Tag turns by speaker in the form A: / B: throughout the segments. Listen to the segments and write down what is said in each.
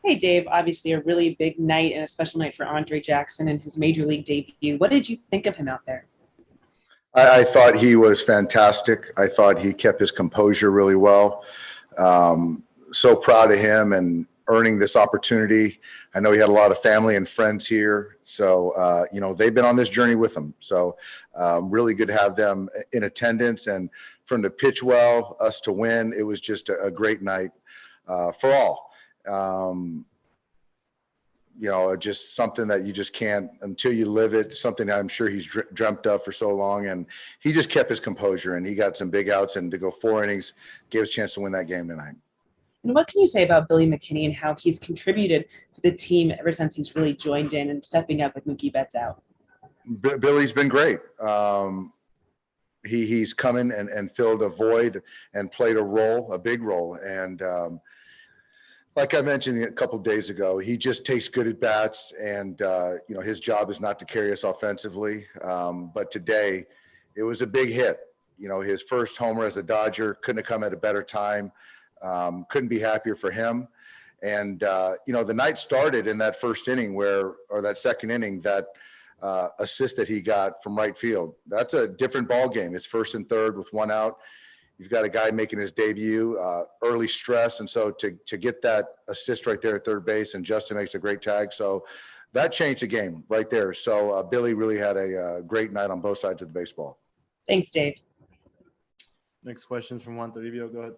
A: Hey, Dave, obviously a really big night and a special night for Andre Jackson and his major league debut. What did you think of him out there?
B: I thought he was fantastic. I thought he kept his composure really well. So proud of him and earning this opportunity. I know he had a lot of family and friends here. So, they've been on this journey with him. So really good to have them in attendance and from the pitch well, us to win. It was just a great night for all. Just something that you just can't until you live it, something I'm sure he's dreamt of for so long. And he just kept his composure and he got some big outs, and to go 4 innings gave us a chance to win that game tonight.
A: And what can you say about Billy McKinney and how he's contributed to the team ever since he's really joined in and stepping up with Mookie Betts out?
B: Billy's been great. He's come in and filled a void and played a big role. And like I mentioned a couple of days ago, he just takes good at bats, and his job is not to carry us offensively. But today, it was a big hit. His first homer as a Dodger couldn't have come at a better time. Couldn't be happier for him. And the night started in that first inning or that second inning, that assist that he got from right field. That's a different ball game. It's first and third with one out. You've got a guy making his debut, early stress. And so to get that assist right there at third base, and Justin makes a great tag. So that changed the game right there. So Billy really had a great night on both sides of the baseball.
A: Thanks, Dave.
C: Next question is from Juan Toribio. Go ahead.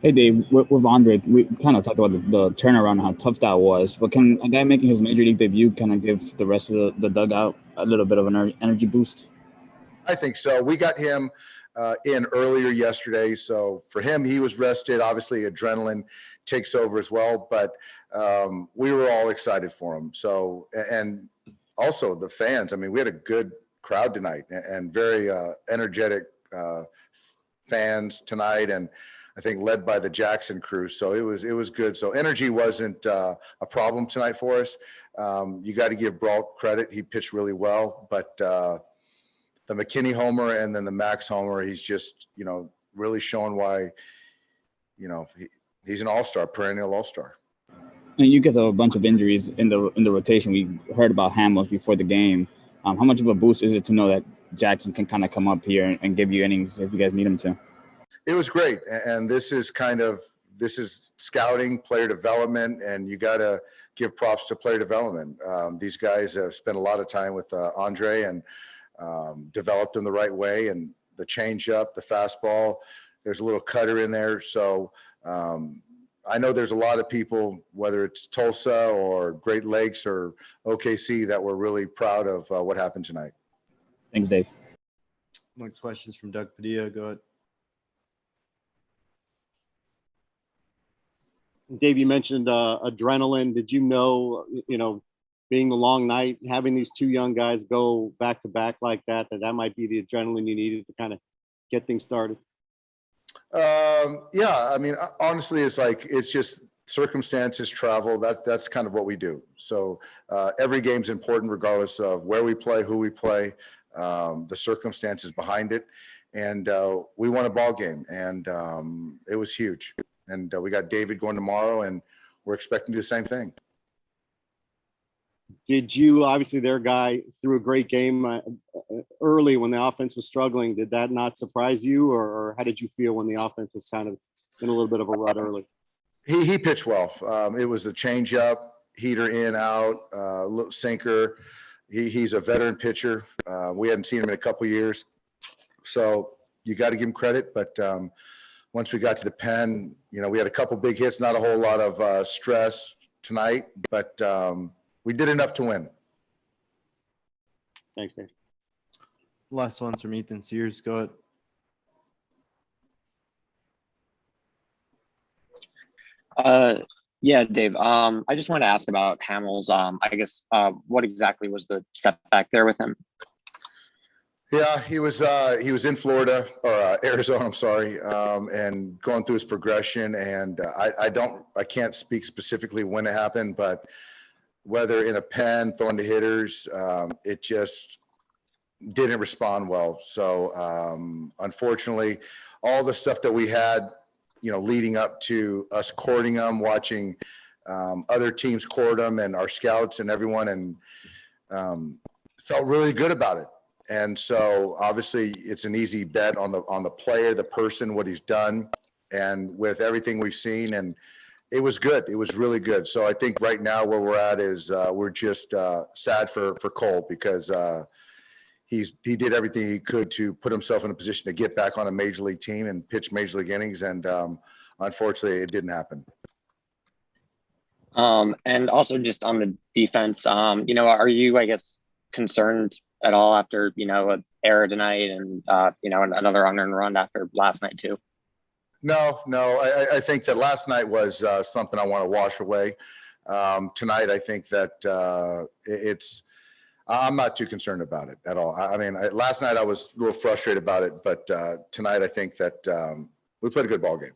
D: Hey, Dave, with Andre, we kind of talked about the turnaround and how tough that was. But can a guy making his major league debut kind of give the rest of the dugout a little bit of an energy boost?
B: I think so. We got him in earlier yesterday. So for him, he was rested. Obviously, adrenaline takes over as well. But we were all excited for him. So, and also the fans. I mean, we had a good crowd tonight and very energetic fans tonight. And I think led by the Jackson crew. So it was good. So energy wasn't a problem tonight for us. You got to give Brault credit. He pitched really well. But the McKinney homer and then the Max homer, he's just, really showing why, he's an all-star, perennial all-star.
D: And you get a bunch of injuries in the rotation. We heard about Hamels before the game. How much of a boost is it to know that Jackson can kind of come up here and give you innings if you guys need him to?
B: It was great. And this is scouting, player development, and you got to give props to player development. These guys have spent a lot of time with Andre and developed him the right way, and the changeup, the fastball, there's a little cutter in there. So I know there's a lot of people, whether it's Tulsa or Great Lakes or OKC, that were really proud of what happened tonight.
D: Thanks, Dave.
C: Next question is from Doug Padilla. Go ahead.
E: Dave, you mentioned adrenaline. Did you know, being a long night, having these two young guys go back to back like that might be the adrenaline you needed to kind of get things started?
B: Yeah. I mean, honestly, it's just circumstances, travel. That's kind of what we do. So every game's important regardless of where we play, who we play, the circumstances behind it. And we won a ball game, and it was huge. And we got David going tomorrow, and we're expecting to do the same thing.
E: Did you, obviously their guy threw a great game early when the offense was struggling. Did that not surprise you, or how did you feel when the offense was kind of in a little bit of a rut early?
B: He pitched well. It was a changeup, heater in, out, little sinker. He's a veteran pitcher. We hadn't seen him in a couple years. So you got to give him credit. But once we got to the pen, we had a couple big hits, not a whole lot of stress tonight, but we did enough to win.
E: Thanks, Dave.
C: Last one's from Ethan Sears. Go ahead.
F: Yeah, Dave. I just wanted to ask about Hamels. I guess what exactly was the setback there with him?
B: Yeah, he was in Florida or Arizona, I'm sorry, and going through his progression. And I can't speak specifically when it happened, but whether in a pen, throwing to hitters, it just didn't respond well. So unfortunately, all the stuff that we had leading up to us courting him, watching other teams court him and our scouts and everyone, and felt really good about it. And so obviously it's an easy bet on the player, the person, what he's done, and with everything we've seen, and it was good. It was really good. So I think right now where we're at is we're just sad for Cole, because he did everything he could to put himself in a position to get back on a major league team and pitch major league innings, and unfortunately it didn't happen.
F: And also just on the defense, are you, I guess, concerned at all after, an error tonight and, another unearned run after last night too?
B: No. I think that last night was something I want to wash away. Tonight, I think that I'm not too concerned about it at all. I mean, last night I was a little frustrated about it, but tonight I think that we played a good ball game.